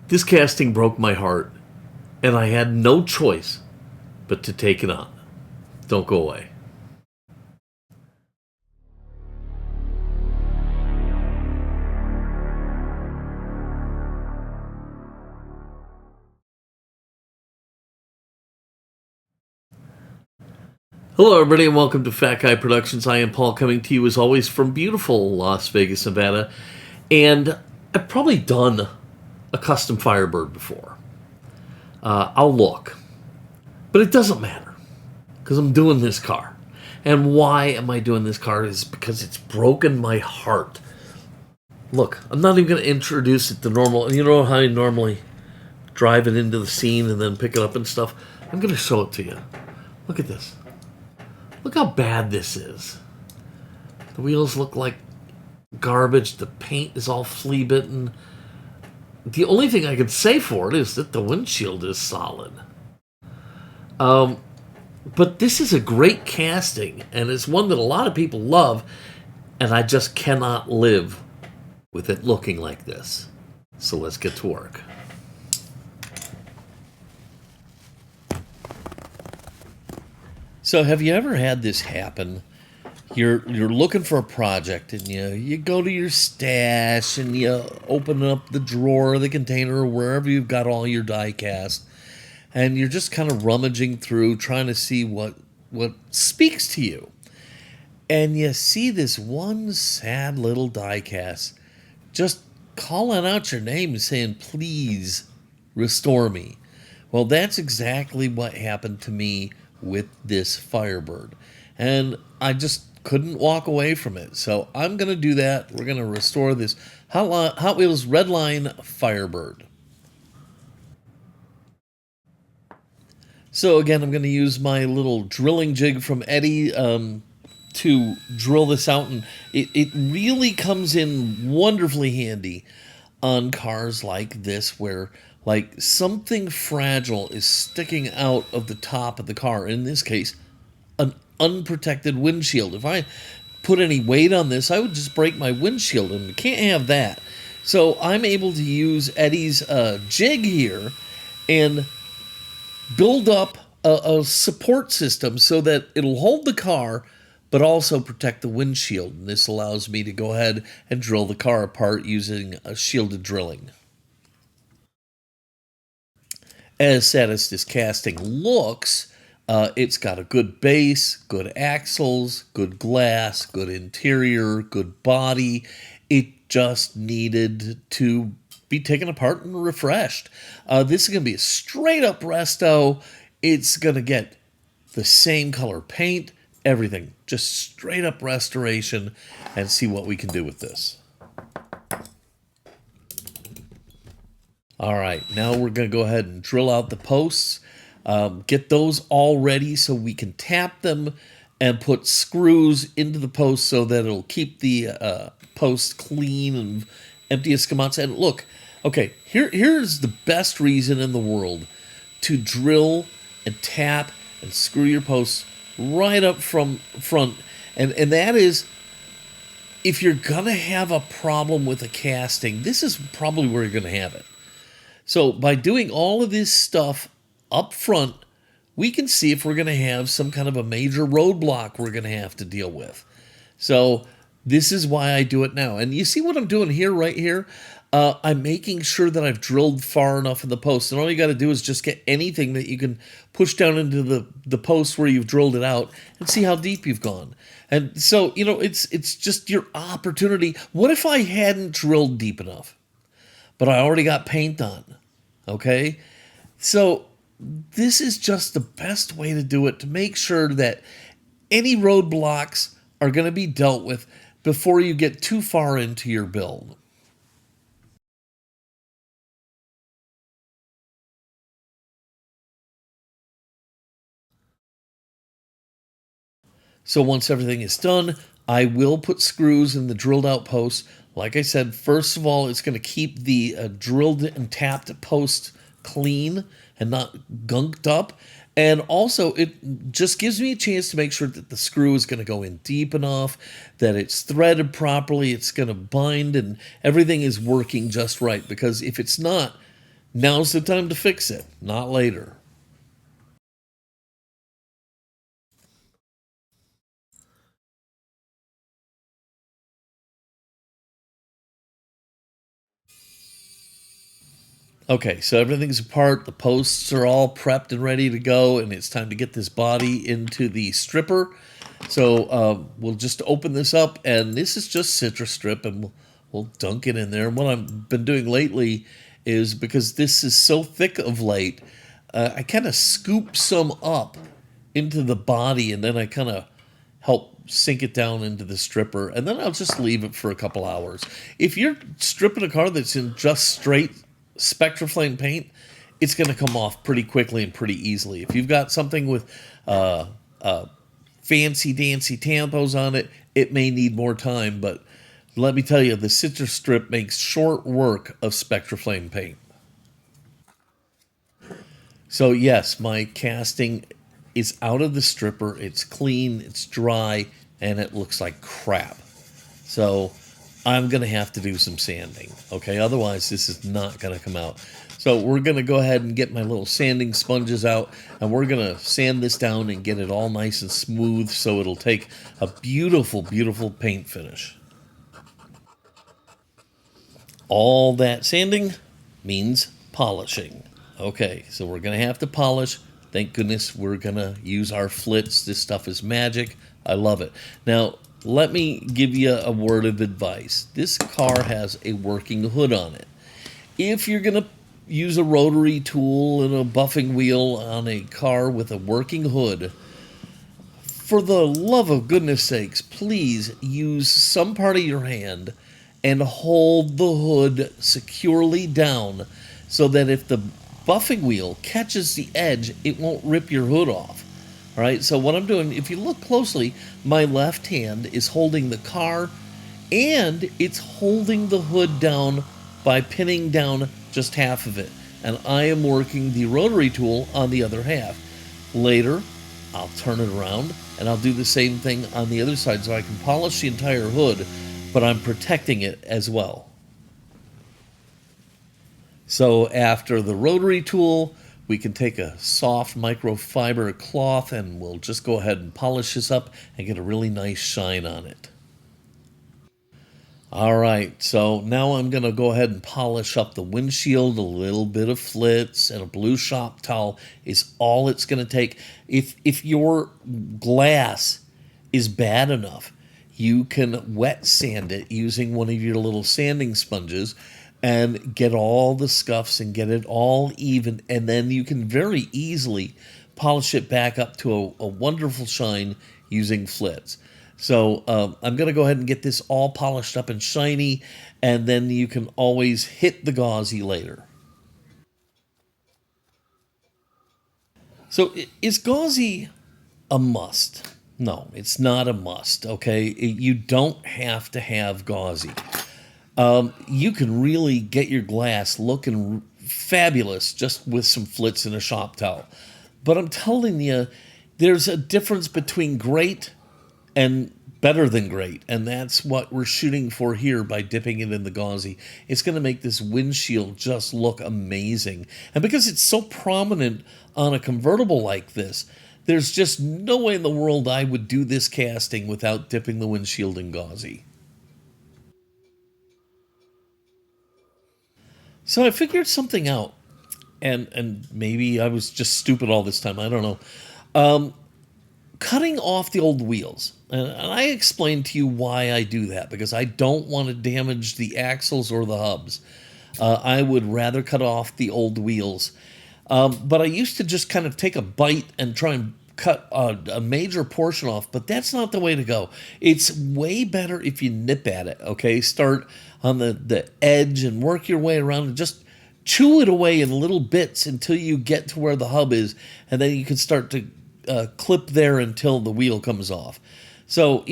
This casting broke my heart, and I had no choice but to take it on. Don't go away. Hello, everybody, and welcome to Fat Guy Productions. I am Paul, coming to you as always from beautiful Las Vegas, Nevada. And I've probably done a Custom Firebird before. I'll look. But it doesn't matter, because I'm doing this car. And why am I doing this car is because it's broken my heart. Look, I'm not even going to introduce it to normal. You know how I normally drive it into the scene and then pick it up and stuff? I'm going to show it to you. Look at this. Look how bad this is. The wheels look like garbage. The paint is all flea bitten. The only thing I could say for it is that the windshield is solid. But this is a great casting, and it's one that a lot of people love, and I just cannot live with it looking like this. So let's get to work. So have you ever had this happen? You're looking for a project, and you go to your stash and you open up the drawer or the container or wherever you've got all your die cast, and you're just kind of rummaging through trying to see what speaks to you. And you see this one sad little die cast just calling out your name and saying, "Please restore me." Well, that's exactly what happened to me with this Firebird, and I just couldn't walk away from it. So I'm going to do that. We're going to restore this Hot Wheels Redline Firebird. So again, I'm going to use my little drilling jig from Eddie to drill this out, and it really comes in wonderfully handy on cars like this, where like something fragile is sticking out of the top of the car. In this case, an unprotected windshield. If I put any weight on this, I would just break my windshield, and we can't have that. So I'm able to use Eddie's jig here and build up a support system so that it'll hold the car but also protect the windshield. And this allows me to go ahead and drill the car apart using a shielded drilling. As sad as this casting looks, it's got a good base, good axles, good glass, good interior, good body. It just needed to be taken apart and refreshed. This is going to be a straight up resto. It's going to get the same color paint, everything. Just straight up restoration, and see what we can do with this. All right, now we're going to go ahead and drill out the posts, get those all ready so we can tap them and put screws into the posts so that it'll keep the post clean and empty of scamots. And look, okay, here's the best reason in the world to drill and tap and screw your posts right up from front, and that is, if you're going to have a problem with a casting, this is probably where you're going to have it. So by doing all of this stuff up front, we can see if we're going to have some kind of a major roadblock we're going to have to deal with. So this is why I do it now. And you see what I'm doing here, right here? I'm making sure that I've drilled far enough in the post. And all you got to do is just get anything that you can push down into the post where you've drilled it out and see how deep you've gone. And so, you know, it's just your opportunity. What if I hadn't drilled deep enough, but I already got paint on? Okay, so this is just the best way to do it, to make sure that any roadblocks are going to be dealt with before you get too far into your build. So once everything is done, I will put screws in the drilled out posts. Like I said, first of all, it's going to keep the drilled and tapped post clean and not gunked up. And also, it just gives me a chance to make sure that the screw is going to go in deep enough, that it's threaded properly, it's going to bind, and everything is working just right. Because if it's not, Now's the time to fix it, not later. Okay, so everything's apart. The posts are all prepped and ready to go, and it's time to get this body into the stripper. So we'll just open this up, and this is just citrus strip, and we'll dunk it in there. And what I've been doing lately is, because this is so thick of late, I kind of scoop some up into the body, and then I kind of help sink it down into the stripper, and then I'll just leave it for a couple hours. If you're stripping a car that's in just straight Spectraflame paint, it's going to come off pretty quickly and pretty easily. If you've got something with fancy dancy tampos on it, it may need more time, but let me tell you, the citrus strip makes short work of Spectraflame paint. So yes, my casting is out of the stripper. It's clean, it's dry, and it looks like crap. So I'm going to have to do some sanding, okay? Otherwise, this is not going to come out. So we're going to go ahead and get my little sanding sponges out, and we're going to sand this down and get it all nice and smooth so it'll take a beautiful, beautiful paint finish. All that sanding means polishing. Okay, so we're going to have to polish. Thank goodness we're going to use our Flitz. This stuff is magic. I love it. Now, let me give you a word of advice. This car has a working hood on it. If you're going to use a rotary tool and a buffing wheel on a car with a working hood, for the love of goodness sakes, please use some part of your hand and hold the hood securely down so that if the buffing wheel catches the edge, it won't rip your hood off. All right, so what I'm doing, if you look closely, my left hand is holding the car and it's holding the hood down by pinning down just half of it. And I am working the rotary tool on the other half. Later, I'll turn it around and I'll do the same thing on the other side so I can polish the entire hood, but I'm protecting it as well. So after the rotary tool, we can take a soft microfiber cloth and we'll just go ahead and polish this up and get a really nice shine on it. All right, so now I'm going to go ahead and polish up the windshield. A little bit of Flitz and a blue shop towel is all it's going to take. If your glass is bad enough, you can wet sand it using one of your little sanding sponges and get all the scuffs and get it all even, and then you can very easily polish it back up to a wonderful shine using Flitz. So I'm going to go ahead and get this all polished up and shiny, and then you can always hit the gauzy later. So is gauzy a must? No, it's not a must, okay? You don't have to have gauzy. You can really get your glass looking fabulous just with some Flitz and a shop towel. But I'm telling you, there's a difference between great and better than great, and that's what we're shooting for here by dipping it in the gauzy. It's going to make this windshield just look amazing. And because it's so prominent on a convertible like this, there's just no way in the world I would do this casting without dipping the windshield in gauzy. So I figured something out, and maybe I was just stupid all this time. I don't know. Cutting off the old wheels. And I explained to you why I do that, because I don't want to damage the axles or the hubs. I would rather cut off the old wheels. But I used to just kind of take a bite and try and cut a major portion off, but that's not the way to go. It's way better if you nip at it, okay? Start on the edge and work your way around and just chew it away in little bits until you get to where the hub is, and then you can start to clip there until the wheel comes off. So,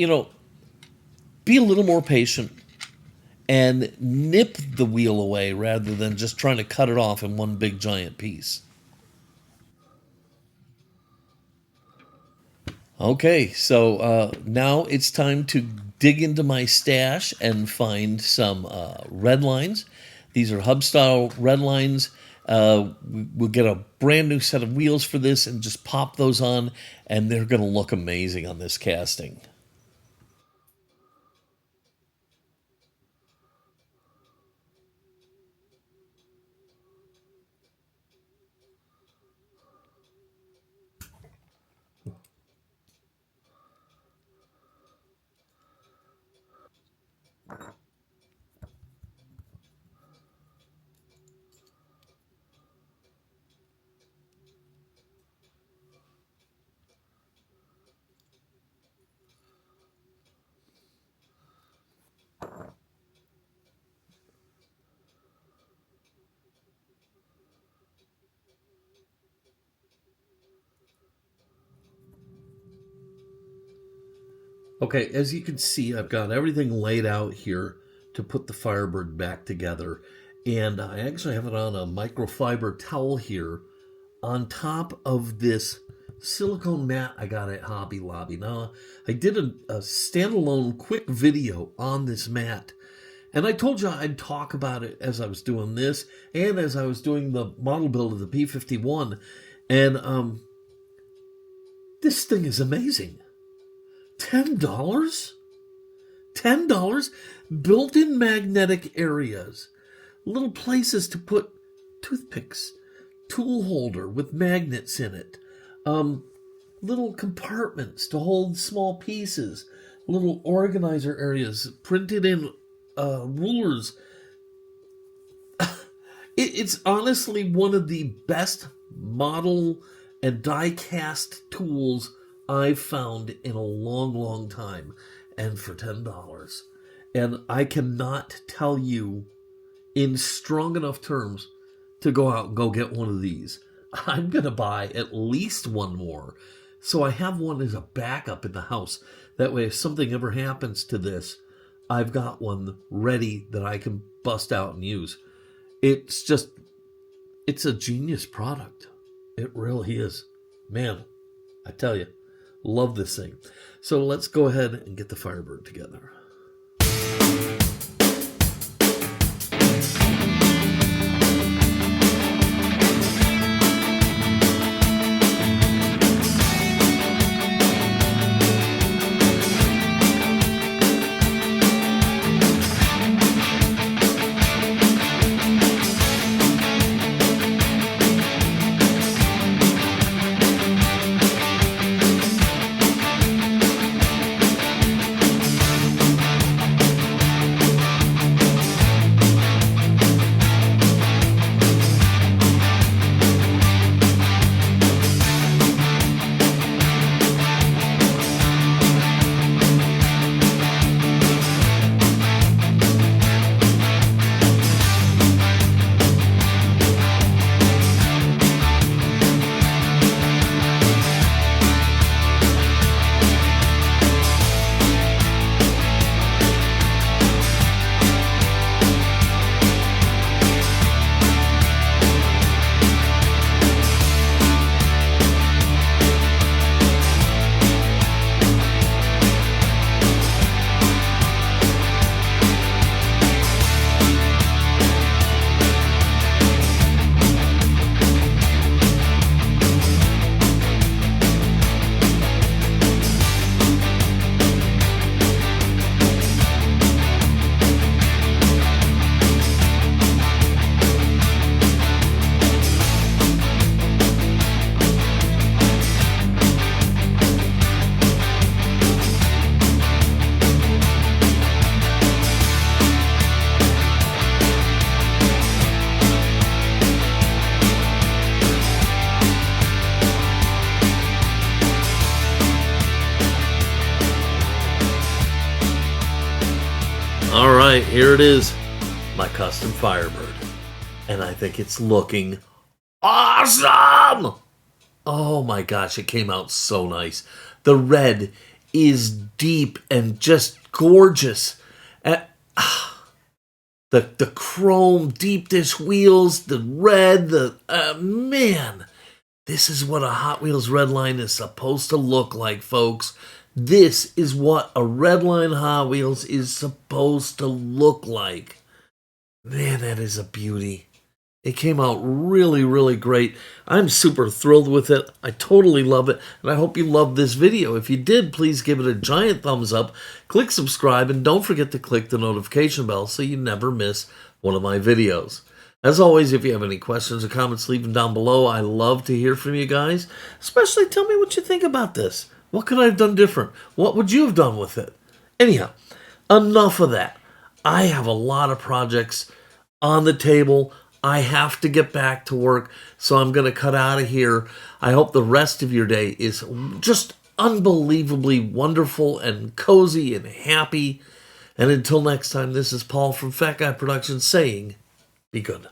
be a little more patient and nip the wheel away rather than just trying to cut it off in one big giant piece. Okay, so now it's time to dig into my stash and find some Redlines. These are hub-style Redlines. We'll get a brand new set of wheels for this and just pop those on, and they're going to look amazing on this casting. Okay, as you can see, I've got everything laid out here to put the Firebird back together. And I actually have it on a microfiber towel here on top of this silicone mat I got at Hobby Lobby. Now, I did a standalone quick video on this mat. And I told you I'd talk about it as I was doing this and as I was doing the model build of the P-51. And this thing is amazing. $10? $10? Built-in magnetic areas. Little places to put toothpicks. Tool holder with magnets in it. Little compartments to hold small pieces. Little organizer areas. Printed in rulers. It's honestly one of the best model and die cast tools I've found in a long, long time, and for $10. And I cannot tell you in strong enough terms to go out and go get one of these. I'm going to buy at least one more, so I have one as a backup in the house. That way, if something ever happens to this, I've got one ready that I can bust out and use. It's a genius product. It really is. Man, I tell you. Love this thing. So let's go ahead and get the Firebird together. All right, here it is, my custom Firebird. And I think it's looking awesome! Oh my gosh, it came out so nice. The red is deep and just gorgeous. The chrome deep dish wheels, the red, man, this is what a Hot Wheels Redline is supposed to look like, folks. This is what a Redline Hot Wheels is supposed to look like. Man, that is a beauty. It came out really, really great. I'm super thrilled with it. I totally love it, and I hope you loved this video. If you did, please give it a giant thumbs up, click subscribe, and don't forget to click the notification bell so you never miss one of my videos. As always, if you have any questions or comments, leave them down below. I love to hear from you guys. Especially tell me what you think about this. What could I have done different? What would you have done with it? Anyhow, enough of that. I have a lot of projects on the table. I have to get back to work, so I'm going to cut out of here. I hope the rest of your day is just unbelievably wonderful and cozy and happy. And until next time, this is Paul from Fat Guy Productions saying, be good.